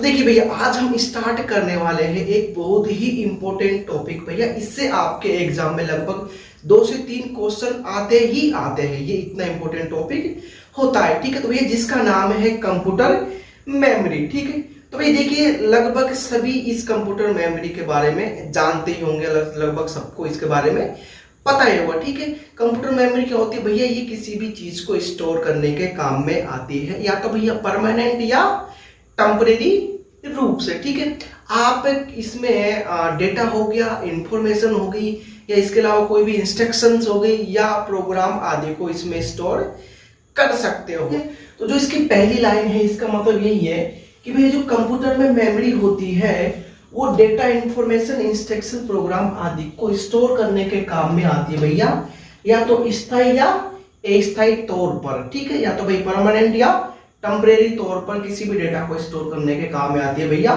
तो देखिए भैया, आज हम स्टार्ट करने वाले हैं एक बहुत ही इंपॉर्टेंट टॉपिक भैया। इससे आपके एग्जाम में लगभग 2 से 3 क्वेश्चन आते ही आते हैं। ये इतना इंपॉर्टेंट टॉपिक होता है, ठीक है। तो भैया जिसका नाम है कंप्यूटर मेमोरी, ठीक है। तो भैया देखिए, लगभग सभी इस कंप्यूटर मेमोरी के बारे में जानते ही होंगे, लगभग सबको इसके बारे में पता ही होगा, ठीक है। कंप्यूटर मेमोरी क्या होती है भैया? ये किसी भी चीज को स्टोर करने के काम में आती है, या तो भैया परमानेंट या टेम्परेरी रूप से, ठीक है। आप इसमें डेटा हो गया, इंफॉर्मेशन हो गई, या इसके अलावा कोई भी इंस्ट्रक्शंस हो गई या प्रोग्राम आदि को इसमें स्टोर कर सकते हो। तो जो इसकी पहली लाइन है, इसका मतलब यही है कि भैया जो कंप्यूटर में मेमोरी होती है वो डेटा, इंफॉर्मेशन, इंस्ट्रक्शन, प्रोग्राम आदि को स्टोर करने के काम में आती है भैया, या तो स्थायी या अस्थायी तौर पर, ठीक है। या तो भाई परमानेंट या टेम्परेरी तौर पर किसी भी डेटा को स्टोर करने के काम में आती है भैया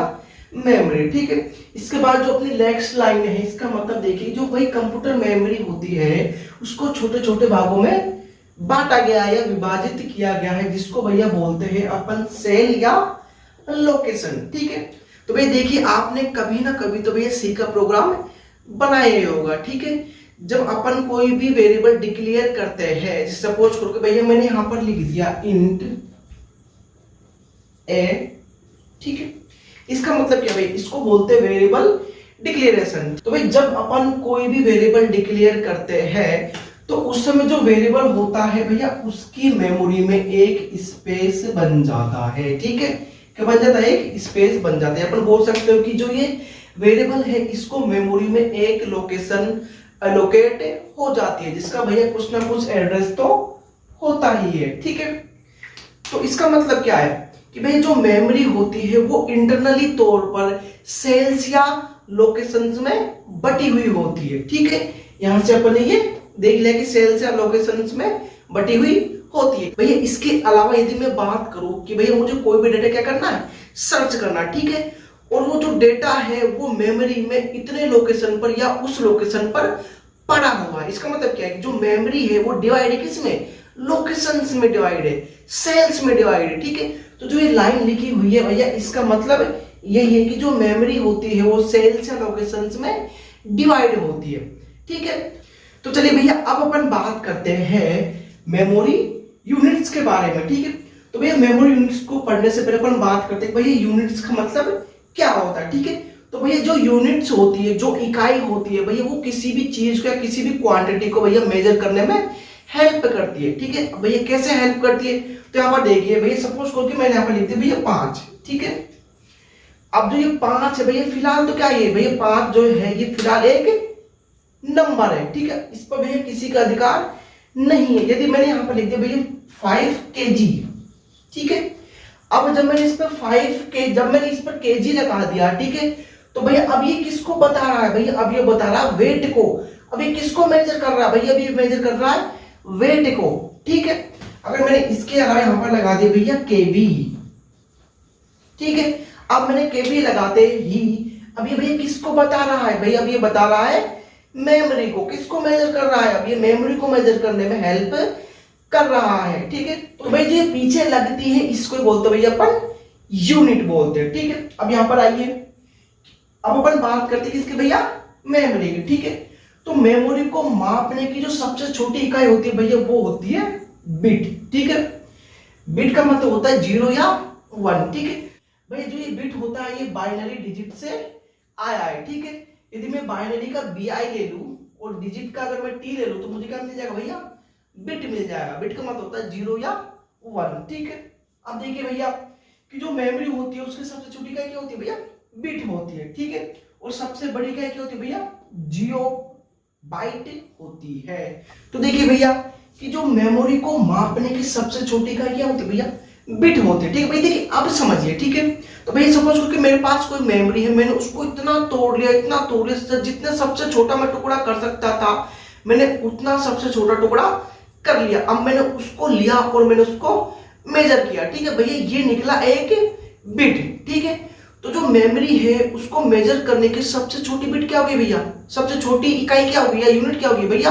मेमोरी, ठीक है। इसके बाद जो अपनी नेक्स्ट लाइन है, इसका मतलब देखिए, जो भाई कंप्यूटर मेमोरी होती है उसको छोटे छोटे भागों में बांटा गया है या विभाजित किया गया है, जिसको भैया बोलते हैं अपन सेल या लोकेशन, ठीक है। तो भाई देखिए, आपने कभी ना कभी तो भैया सी का प्रोग्राम बनाया ही होगा, ठीक है। जब अपन कोई भी वेरिएबल डिक्लेयर करते हैं, सपोज करो कि भैया मैंने यहां पर लिख दिया इंट ए, ठीक है। इसका मतलब क्या भाई? इसको बोलते हैं वेरिएबल डिक्लेरेशन। तो भाई जब अपन कोई भी वेरिएबल डिक्लेयर करते हैं तो उस समय जो वेरिएबल होता है भैया, उसकी मेमोरी में एक स्पेस बन जाता है, ठीक है। क्या बन जाता है? एक स्पेस बन जाता है। अपन बोल सकते हो कि जो ये वेरिएबल है इसको मेमोरी में एक लोकेशन एलोकेट हो जाती है, जिसका भैया कुछ ना कुछ एड्रेस तो होता ही है, ठीक है। तो इसका मतलब क्या है कि भाई जो मेमोरी होती है वो इंटरनली तौर पर सेल्स या लोकेशंस में बटी हुई होती है, ठीक है। यहां से अपन ने ये देख लिया कि सेल्स या लोकेशंस में बटी हुई होती है भैया। इसके अलावा यदि मैं बात करूं कि भैया मुझे कोई भी डेटा क्या करना है, सर्च करना, ठीक है। और वो जो डेटा है वो मेमोरी में इतने लोकेशन पर या उस लोकेशन पर पड़ा हुआ है। इसका मतलब क्या है कि जो मेमोरी है वो डिवाइड है किसमें? लोकेशंस में डिवाइड है, सेल्स में डिवाइड है, ठीक है। तो जो ये लाइन लिखी हुई है भैया, इसका मतलब यही है कि जो मेमोरी होती है वो सेल्स या लोकेशंस में डिवाइड होती है, ठीक है। तो चलिए भैया, अब अपन बात करते हैं मेमोरी यूनिट्स के बारे में, ठीक है। तो भैया मेमोरी यूनिट्स को पढ़ने से पहले अपन बात करते हैं भैया यूनिट्स का मतलब क्या होता है, ठीक है। तो भैया जो यूनिट्स होती है, जो इकाई होती है भैया, वो किसी भी चीज को या किसी भी क्वांटिटी को भैया मेजर करने में हेल्प करती है, ठीक है। भैया कैसे हेल्प करती है? तो यहाँ पर देखिए भैया, सपोज करो कि मैंने यहाँ पर लिख दिया भैया 5, ठीक है। अब जो ये 5 है भैया, फिलहाल तो क्या है भैया, 5 जो है ये फिलहाल एक नंबर है, ठीक है। इस पर भैया किसी का अधिकार नहीं है। यदि मैंने यहाँ पर लिख दिया भैया 5 kg, ठीक है। अब जब मैंने इस पर kg लगा दिया, ठीक है, तो भैया अब ये किसको बता रहा है भैया? अब ये बता रहा है वेट को। अब ये किसको मेजर कर रहा है भैया? अब ये मेजर कर रहा है वेट को, ठीक है। अगर मैंने इसके अलावा यहां पर लगा दिया भैया kb, ठीक है। अब मैंने kb लगाते ही अब ये भैया किसको बता रहा है भैया? अब ये बता रहा है मेमोरी को। किसको मेजर कर रहा है? अब ये मेमोरी को मेजर करने में हेल्प कर रहा है, ठीक है। तो भाई जो पीछे लगती है इसको बोलते भैया अपन यूनिट बोलते हैं, ठीक है। अब यहां पर आइए, अब अपन बात करते हैं किसकी भैया? मेमोरी की, ठीक है। तो मेमोरी को मापने की जो सबसे छोटी इकाई होती है भैया, वो होती है बिट, ठीक है। बिट का मतलब होता है 0 या 1, ठीक है। भाई जो ये बिट होता है ये बाइनरी डिजिट से आया है, ठीक है। यदि मैं बाइनरी का bi ले लूं और डिजिट का अगर मैं t ले लूं तो मुझे क्या मिल जाएगा भैया? बिट मिल जाएगा। बिट का मतलब होता है 0 या 1, ठीक है। अब देखिए भैया कि जो मेमोरी होती है उसकी सबसे छोटी इकाई क्या होती है भैया? बिट होती है, ठीक है। और सबसे बड़ी इकाई क्या होती है भैया? जियो बाइट होती है। तो देखिए भैया कि जो मेमोरी को मापने की सबसे छोटी इकाई क्या होती है भैया? बिट होते हैं, ठीक है भाई। देखिए अब समझिए, ठीक है। तो भाई सपोज करो कि मेरे पास कोई मेमोरी है, मैंने उसको इतना तोड़ लिया, जितना सबसे छोटा मैं टुकड़ा कर सकता था मैंने उतना सबसे छोटा टुकड़ा कर लिया। अब मैंने उसको लिया और मैंने उसको मेजर किया, ठीक है भैया। ये निकला एक बिट, ठीक है। तो जो मेमोरी है उसको मेजर करने की सबसे छोटी बिट क्या होगी भैया? सबसे छोटी इकाई क्या होगी या यूनिट क्या होगी भैया?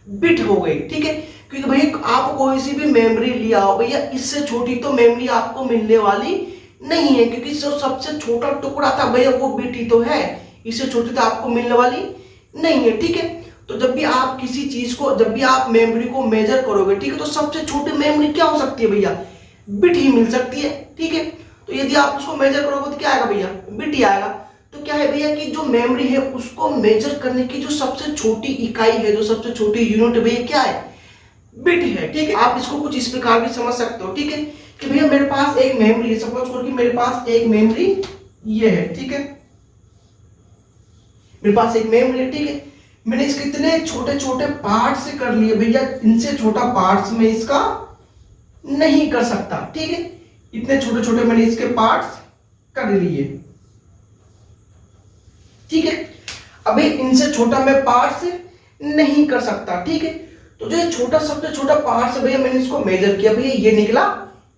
बिट हो गई, ठीक है। क्योंकि भैया आप कोई सी भी मेमोरी लिया हो भैया, इससे छोटी तो मेमोरी आपको मिलने वाली नहीं है, क्योंकि जो सबसे छोटा टुकड़ा था भैया वो बिट ही तो है, इससे छोटी तो आपको मिलने वाली नहीं है। ठीक है, तो जब भी आप किसी चीज को, जब भी आप मेमोरी को मेजर करोगे, ठीक है, तो सबसे छोटी मेमोरी क्या हो सकती है भैया, बिट ही मिल सकती है। ठीक है, तो यदि आप उसको मेजर करोगे तो क्या आएगा भैया, बिट ही आएगा। तो क्या है भैया कि जो मेमोरी है उसको मेजर करने की जो सबसे छोटी इकाई है, जो सबसे छोटी यूनिट है भैया क्या है, बिट है। ठीक है, आप इसको कुछ इस प्रकार भी समझ सकते हो। ठीक है, कि भैया मेरे पास एक मेमोरी है, सपोज करो कि मेरे पास एक मेमोरी ये है। ठीक है, मेरे पास एक मेमोरी है। ठीक है, मैंने इसके इतने छोटे छोटे पार्ट्स कर लिए भैया, इनसे छोटा पार्ट्स में इसका नहीं कर सकता। ठीक है, इतने छोटे छोटे मैंने इसके पार्ट्स कर लिए। ठीक है, अभी इनसे छोटा मैं पार्ट्स नहीं कर सकता। ठीक है, तो जो छोटा सबसे छोटा पार्ट्स भैया मैंने इसको मेजर किया भैया, ये निकला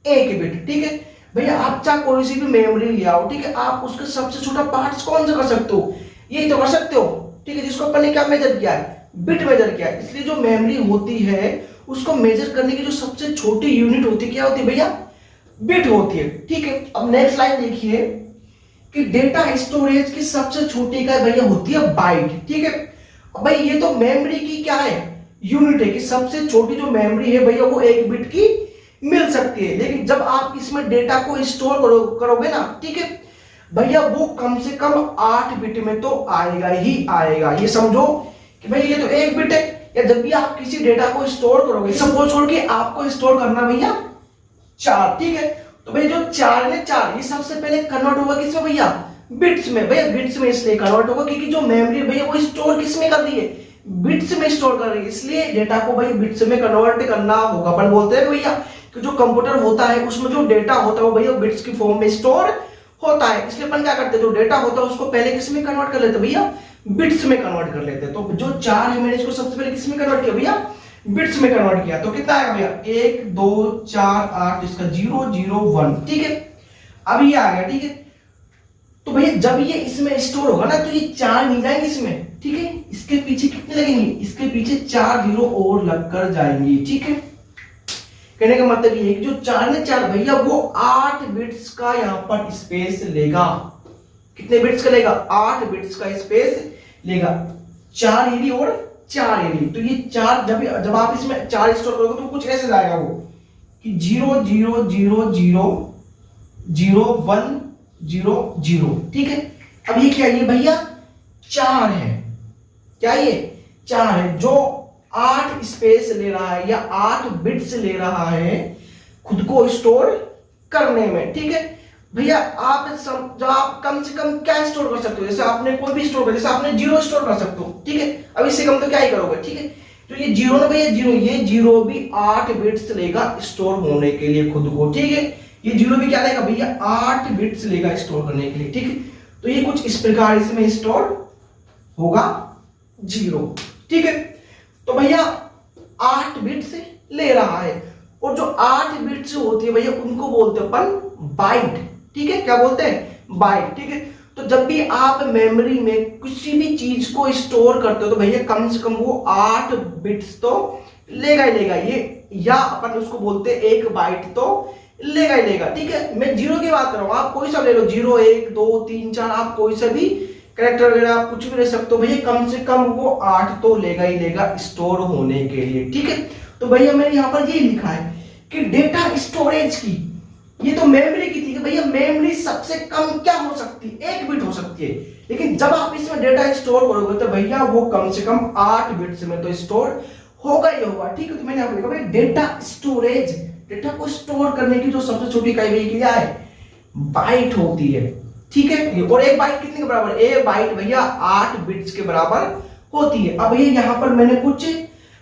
1 बिट। ठीक है भैया, आप चाहे कोई सी भी मेमोरी ले आओ, ठीक है, आप उसके सबसे छोटा पार्ट्स कौन सा कर सकते हो, यही तो कर सकते हो। ठीक है, जिसको अपन ने क्या मेजर किया है, बिट मेजर किया है। इसलिए जो मेमोरी होती है उसको मेजर करने की जो सबसे छोटी यूनिट होती है क्या होती है भैया, बिट होती है। ठीक है, अब नेक्स्ट लाइन देखिए कि डेटा स्टोरेज की सबसे छोटी इकाई भैया होती है बाइट। ठीक है, अब भाई ये तो मेमोरी की क्या है, यूनिट है कि सबसे छोटी जो मेमोरी है भैया वो 1 बिट की मिल सकती है। लेकिन जब आप इसमें डेटा को स्टोर करोगे ना, ठीक है भैया, वो कम से कम 8 बिट में तो आएगा ही आएगा। ये समझो कि भाई ये तो 1 बिट है, या जब भी आप किसी डेटा को स्टोर करोगे, सपोज छोड़ के आपको स्टोर करना भैया 4। ठीक है, तो भाई जो 4 है 4, ये सबसे पहले कन्वर्ट होगा किसमें भैया, बिट्स में। भैया बिट्स में इसलिए कन्वर्ट होगा क्योंकि जो मेमोरी भैया वो स्टोर किसमें कर रही है, बिट्स में स्टोर कर रही है, इसलिए डेटा को भाई बिट्स में कन्वर्ट करना होगा। अपन बोलते हैं भैया कि जो कंप्यूटर होता है उसमें जो डेटा होता है वो भैया बिट्स की फॉर्म में स्टोर होता है। इसलिए अपन क्या करते हैं, जो डेटा होता है उसको पहले किस में कन्वर्ट कर लेते हैं भैया, बिट्स में कन्वर्ट कर लेते हैं। तो जो 4 है मैंने इसको सबसे पहले किस में कन्वर्ट किया भैया, बिट्स में कन्वर्ट किया। तो कितना आएगा भैया, 1 2 4 8, इसका 0 0 1। ठीक है, अब ये आ गया। ठीक है, तो भैया जब ये इसमें स्टोर होगा ना तो ये 4 मिल जाएंगे इसमें। ठीक है, इसके पीछे कितने लगेंगे, इसके पीछे 4 0 और लगकर जाएंगे। ठीक है, कहने का मतलब ये है कि जो 4 ने 4 भैया वो 8 बिट्स का यहां पर स्पेस लेगा। कितने बिट्स का लेगा, 8 बिट्स का स्पेस लेगा। 4 एडी और 4 एडी, तो ये 4 जब आप इसमें 4 स्टोर करोगे तो कुछ ऐसे जाएगा वो कि 0 0 0 0 0 1 0 0। ठीक है, अब ये क्या, ये भैया 4 है, क्या ये 4 है, जो 8 स्पेस ले रहा है या 8 बिट्स ले रहा है खुद को स्टोर करने में। ठीक है भैया, आप जो आप कम से कम क्या स्टोर कर सकते हो, जैसे आपने कोई भी स्टोर कर, जैसे आपने 0 स्टोर कर सकते हो। ठीक है, अब इससे कम तो क्या ही करोगे। ठीक है, तो ये 0 ना भैया 0, ये 0 भी 8 बिट्स लेगा स्टोर होने के लिए खुद को। ठीक है, ये 0 भी क्या लेगा भैया, 8 बिट्स लेगा स्टोर करने के लिए। ठीक है, तो ये कुछ इस प्रकार इसमें स्टोर होगा 0। ठीक है, तो भैया 8 बिट्स ले रहा है, और जो 8 बिट्स होती है भैया उनको बोलते हैं अपन बाइट। ठीक है, क्या बोलते हैं, बाइट। ठीक है, तो जब भी आप मेमोरी में किसी भी चीज को स्टोर करते हो तो भैया कम से कम वो 8 बिट्स तो लेगा ही लेगा ये, या अपन उसको बोलते हैं 1 बाइट तो लेगा ही लेगा। ठीक है, मैं 0 की बात कर रहा हूं, आप कोई सा ले लो, 0 1 2 3 4, आप कोई सा भी कैरेक्टर वगैरह आप कुछ भी ले सकते हो भैया, कम से कम वो 8 तो लेगा ही लेगा स्टोर होने के लिए। ठीक है, तो भैया मैंने यहां पर ये लिखा है कि डेटा स्टोरेज की, ये तो मेमोरी की थी कि भैया मेमोरी सबसे कम क्या हो सकती है, 1 बिट हो सकती है, लेकिन जब आप इसमें डेटा स्टोर करोगे तो भैया वो कम से कम 8 बिट्स में तो स्टोर होगा ही होगा। ठीक है, तो मैंने आपको लिखा भाई डेटा स्टोरेज, डेटा को स्टोर करने की जो सबसे छोटी इकाई क्या है, बाइट होती है। ठीक है, और 1 बाइट कितने के बराबर, 1 बाइट भैया 8 बिट्स के बराबर होती है। अब ये यहां पर मैंने कुछ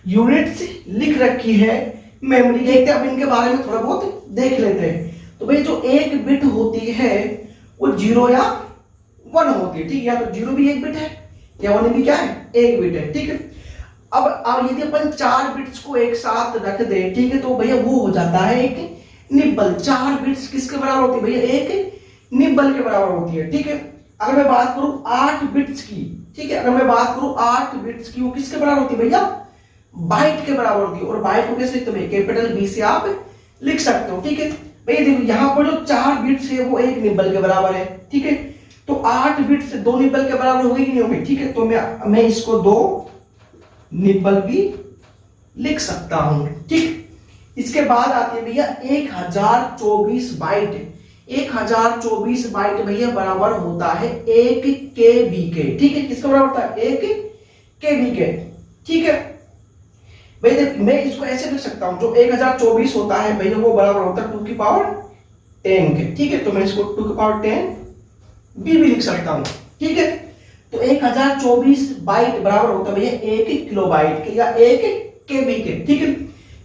यूनिट्स लिख रखी है मेमोरी, देखते हैं अब इनके बारे में थोड़ा बहुत देख लेते हैं। तो भाई जो 1 बिट होती है वो 0 या 1 होती है। ठीक है, या तो 0 भी 1 बिट है या 1 भी क्या है, 1 बिट है। ठीक है, अब यदि अपन 4 बिट्स को एक साथ रख दे, ठीक है, तो भैया वो हो जाता है एक निब्बल। 4 बिट्स किसके बराबर होती है भैया, एक निब्बल के बराबर होती है। ठीक है, अगर मैं बात करूं 8 बिट्स की, ठीक है, अगर मैं बात करूं 8 बिट्स की, वो किसके बराबर होती है भैया, बाइट के बराबर होती है। और बाइट को कैसे लिखते हैं, कैपिटल बी से आप लिख सकते हो। ठीक है, भैया देखो यहाँ पर जो 4 बिट्स है वो 1 निबल के बराबर है, ठीक है। तो 8 बिट्स 2 निबल के बराबर होगी कि नहीं होगी, ठीक है। तो मैं इसको 2 निबल भी लिख सकता हूं, ठीक। इसके बाद आती है भैया 1024 बाइट। 1024 बाइट भैया बराबर होता है 1 KB के, ठीक है। किसका बराबर होता है, 1 KB के, ठीक है। भैया मैं इसको ऐसे लिख सकता हूं, जो 1024 होता है भैया वो बराबर होता है 2 की पावर 10 के, ठीक है। तो मैं इसको 2 की पावर 10 भी लिख सकता हूं, ठीक है। तो 1024 बाइट बराबर होता है भैया 1 किलोबाइट के या 1 KB के, ठीक है।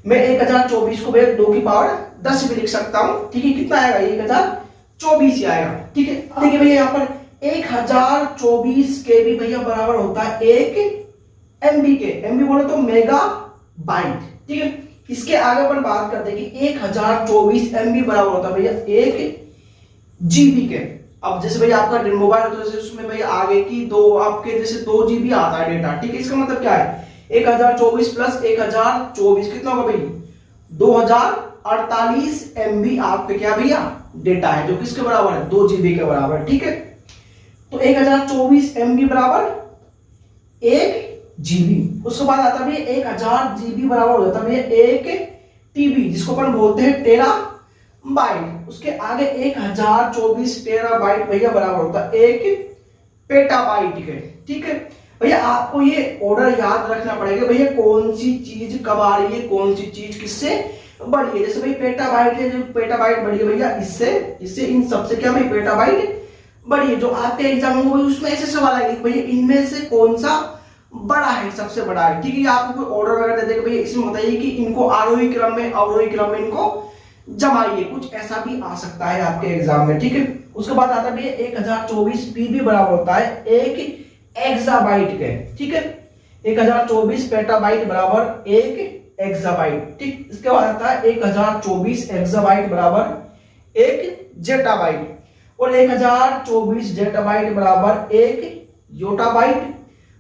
मैं 1024 को भैया 2 की पावर 10 भी लिख सकता हूं, ठीक है। कितना आएगा, 1024 ही आएगा, ठीक है। देखिए भैया यहाँ पर 1024 KB भैया बराबर होता है 1 MB के, MB बोले तो मेगा बाइट, ठीक है। इसके आगे अपन बात करते हैं कि 1024 MB बराबर होता है भैया 1 GB के। अब जैसे भैया आपका मोबाइल होता है, जैसे उसमें भैया आगे की आपके जैसे 2 GB आता है डेटा, ठीक है। इसका मतलब क्या है, 1024 प्लस 1024 कितना होगा भाई, 2048 MB आपके क्या भैया डेटा है, जो किसके बराबर है, 2 GB के बराबर, ठीक है। तो 1024 MB बराबर 1 GB। उसके बाद आता है 1000 GB बराबर होता है 1 TB, जिसको अपन बोलते हैं टेरा बाइट। उसके आगे 1024 टेरा बाइट भैया बराबर होता है 1 पेटाबाइट के, ठीक है। भैया आपको ये ऑर्डर याद रखना पड़ेगा, भैया कौन सी चीज कब आ रही है, कौन सी चीज किससे बड़ी है। जैसे भाई पेटाबाइट है, जो पेटाबाइट बड़ी है भैया इससे इन सबसे क्या भाई पेटाबाइट बड़ी है। जो आपके एग्जाम में उसमें ऐसे सवाल आएंगे भैया इनमें से कौन सा बड़ा है, सबसे बड़ा है, ठीक है। आपको कोई ऑर्डर वगैरह दे देगा भैया, इसमें बताइए कि इनको आरोही क्रम में अवरोही क्रम में इनको जमाइए, कुछ ऐसा भी आ सकता है आपके एग्जाम में, ठीक है। उसके बाद आता है 1024 PB बराबर होता है 1 एक्साबाइट के, ठीक है। 1024 पेटाबाइट बराबर 1 एक्साबाइट, ठीक। इसके बाद आता है 1024 एक्साबाइट बराबर 1 जेटाबाइट, और 1024 जेटाबाइट बराबर 1 योटाबाइट,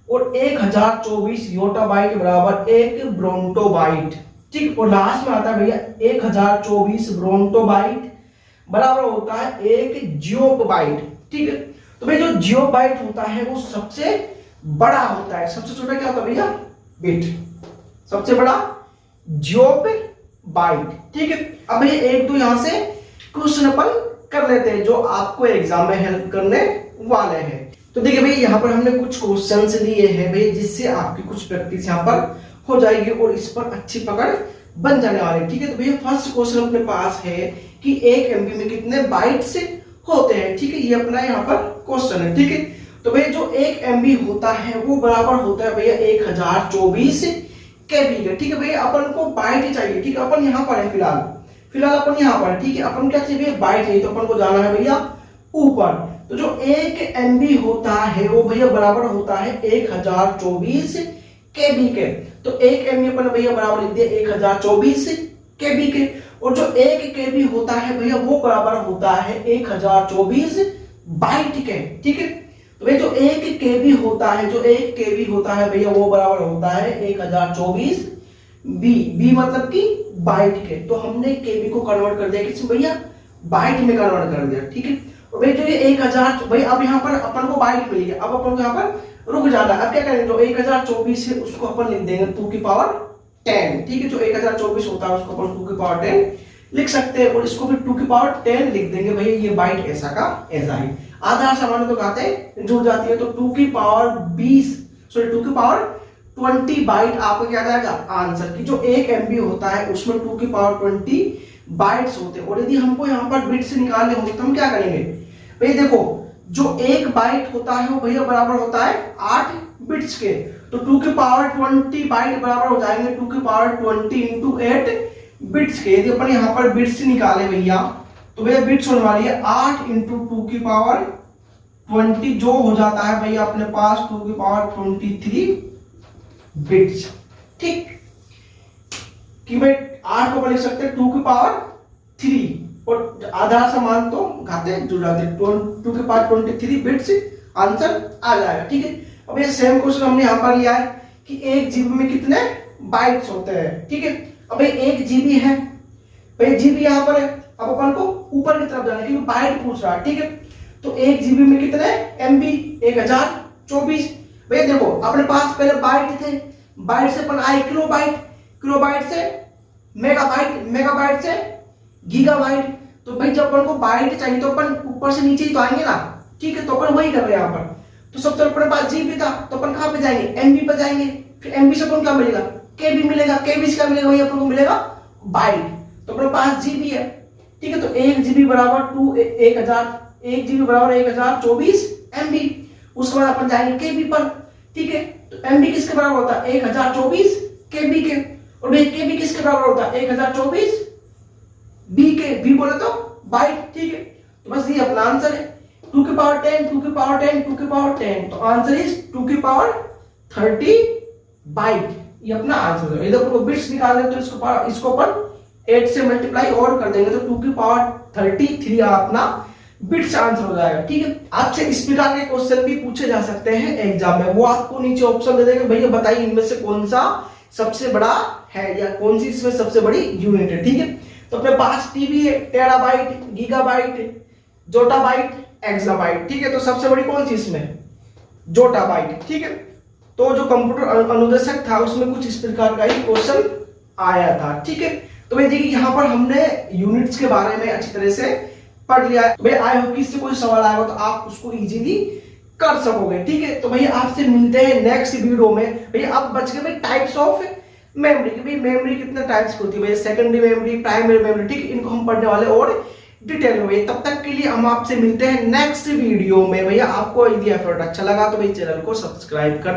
और 1024 योटाबाइट बराबर 1 ब्रोंटोबाइट, ठीक। और लास्ट में आता है भैया 1024 ब्रोंटोबाइट बराबर होता है 1 जियोबाइट, ठीक है। तो भाई जो जियोबाइट होता है वो सबसे बड़ा होता है, सबसे छोटा क्या होता है भैया बिट, सबसे बड़ा जियोबाइट, ठीक है। अब ये एक दो यहां से क्वेश्चन अपन कर लेते हैं जो आपको एग्जाम में हेल्प करने वाले हैं। तो देखिए भाई यहाँ पर हमने कुछ क्वेश्चंस लिए हैं भाई, जिससे आपकी कुछ प्रैक्टिस यहाँ पर हो जाएगी और इस पर अच्छी पकड़ बन जाने वाली है, ठीक है। तो भैया फर्स्ट क्वेश्चन अपने पास है कि 1 MB में कितने बाइट्स होते हैं, ठीक है। ये अपना यहाँ पर क्वेश्चन है, ठीक है। तो भैया जो 1 MB होता है वो बराबर होता है भैया 1024 KB का, ठीक है। भैया अपन को बाइट ही चाहिए, ठीक है। अपन यहाँ पर है फिलहाल अपन यहाँ पर, ठीक है। अपन क्या चाहिए बाइट चाहिए, तो अपन को जाना है भैया ऊपर। तो जो 1 MB होता है वो भैया बराबर होता है 1024 KB के। तो 1 MB अपन भैया बराबर लिख दिया 1024 KB के, और जो 1 KB होता है भैया वो बराबर होता है 1024 बाइट के, ठीक है। तो भैया जो 1 KB होता है, जो 1 KB होता है भैया वो बराबर होता है 1024 बी मतलब कि बाइट के। तो हमने KB को कन्वर्ट कर दिया किसमें भैया बाइट में कन्वर्ट कर दिया, ठीक है। और भाई जो ये 1000 भाई अब यहाँ पर अपन को बाइट मिली है, अब अपन को यहाँ पर रुक जाना। अब क्या करेंगे, जो 1024 है उसको अपन लिख देंगे 2 की पावर 10, ठीक है। जो 1024 होता है उसको अपन 2 की पावर 10 लिख सकते हैं, और इसको भी 2 की पावर 10 लिख देंगे भैया। ये बाइट ऐसा का ऐसा ही आधार सामान्य तो कहते जुड़ जाती है, तो 2 की पावर 20 सॉरी 2 की पावर 20 बाइट आपका क्या जाएगा आंसर की। जो 1 MB होता है उसमें 2 की पावर 20 बाइट्स होते हैं। और यदि हमको यहाँ पर बिट्स निकालने होते तो हम क्या करेंगे भाई, देखो जो 1 बाइट होता है वो भैया बराबर होता है 8 बिट्स के। तो 2 की पावर 20 बाइट बराबर हो जाएंगे 2 की पावर 20 इंटू 8 बिट्स के। यदि अपन यहाँ पर बिट्स निकाले भैया, तो भैया बिट्स होने वाली है 8 इंटू 2 की पावर 20, जो हो जाता है भैया अपने पास 2 की पावर 23 बिट्स, ठीक। कि भाई 8 को अपन लिख सकते हैं 2 की पावर 3, और आधा समान तो घाते जुड़ जाते 2 के पावर 23 बिट्स आंसर आ जाएगा, ठीक है। अब ये सेम क्वेश्चन हमने यहाँ पर लिया है कि 1 GB में कितने बाइट्स होते हैं, ठीक है। अब ये 1 GB है भाई, GB यहाँ पर है अब अपन को ऊपर की तरफ जाना है क्योंकि बाइट पूछ रहा है, ठीक है। तो 1 GB में कितने MB 1024। भैया देखो अपने पास पहले बाइट थे, बाइट से अपन आए किलोबाइट, किलोबाइट से मेगाबाइट, मेगाबाइट से गीगाबाइट। तो भाई जब अपन को बाइट चाहिए तो अपन ऊपर से नीचे ही तो आएंगे ना, ठीक है। तो अपन वही कर रहे हैं यहाँ पर। तो सबसे अपने पास GB था तो अपन कहाँ पे जाएंगे, MB पर जाएंगे। फिर MB से अपन क्या मिलेगा, KB मिलेगा, KB से क्या मिलेगा भाई अपन को मिलेगा बाइट। तो अपने पास GB है, ठीक है। तो 1 GB बराबर 1 GB बराबर 1024 MB। उसके बाद अपन जाएंगे KB पर, ठीक है। तो MB किसके बराबर होता है 1024 KB के, और भाई KB किसके बराबर होता है 1024 B के, B बोले तो बाइट, ठीक है। तो बस ये अपना आंसर है 2 की पावर 10, 2 की पावर 10, 2 की पावर 10। तो आंसर इज 2 की पावर 30 बाइट। ये अपना आंसर है। इधर अपन को बिट्स निकालने तो इसको अपन 8 से मल्टीप्लाई और कर देंगे तो 2 की पावर 33 अपना बिट्स आंसर हो जाएगा, ठीक है। आपसे इस प्रकार के क्वेश्चन भी पूछे जा सकते हैं एग्जाम में। वो आपको नीचे ऑप्शन दे देंगे, भैया बताइए इनमें से कौन सा सबसे बड़ा है या कौन सी इसमें सबसे बड़ी यूनिट है, ठीक है। तो अपने पास टीबी है, टेराबाइट, गीगाबाइट, जोटाबाइट, एक्साबाइट, ठीक है। तो सबसे बड़ी कौन सी इसमें, जोटाबाइट, ठीक है। तो जो कंप्यूटर अनुदेशक था उसमें कुछ इस प्रकार का ही क्वेश्चन आया था, ठीक है। तो भाई देखिए यहाँ पर हमने यूनिट्स के बारे में अच्छी तरह से पढ़ लिया है। तो भाई आई होप कि इससे कोई सवाल आएगा तो आप उसको इजीली कर सकोगे, ठीक है। तो भैया आपसे मिलते हैं नेक्स्ट वीडियो में। भैया अब बच गए भाई टाइप्स ऑफ मेमोरी, कि भाई मेमोरी कितने टाइप्स की होती है, भैया सेकेंडरी मेमोरी, प्राइमरी मेमोरी, ठीक है। इनको हम पढ़ने वाले और डिटेल में। तब तक के लिए हम आपसे मिलते हैं नेक्स्ट वीडियो में। भैया आपको यदि एफर्ट अच्छा लगा तो भाई चैनल को सब्सक्राइब कर दे।